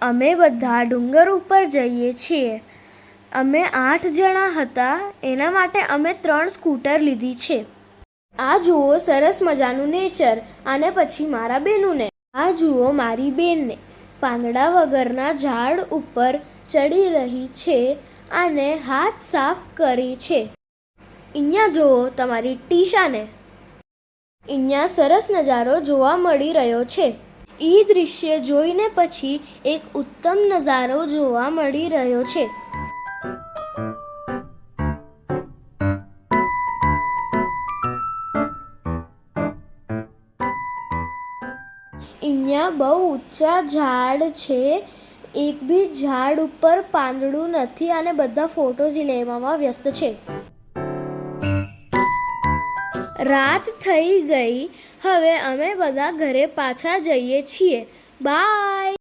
અમે બધા ડુંગર ઉપર જઈએ છીએ. અમે 8 જણા હતા, એના માટે અમે 3 સ્કૂટર લીધી છે. આ જુઓ સરસ મજાનું નેચર. અને પછી મારા બેનુને. આ જુઓ મારી બેનને પાંદડા વગરના ઝાડ ઉપર ચડી રહી છે અને હાથ સાફ કરી છે. અહીંયા જુઓ તમારી ટીશાને. અહીંયા સરસ નજારો જોવા મળી રહ્યો છે. ઈ દૃશ્ય જોઈને પછી એક ઉત્તમ નજારો જોવા મળી રહ્યો છે. અહીંયા બહુ ઊંચા ઝાડ છે. એક બી ઝાડ ઉપર પાંદડું નથી અને બધા ફોટોઝ લેવામાં વ્યસ્ત છે. રાત થઈ ગઈ. હવે અમે બધા ઘરે પાછા જઈએ છીએ. બાય.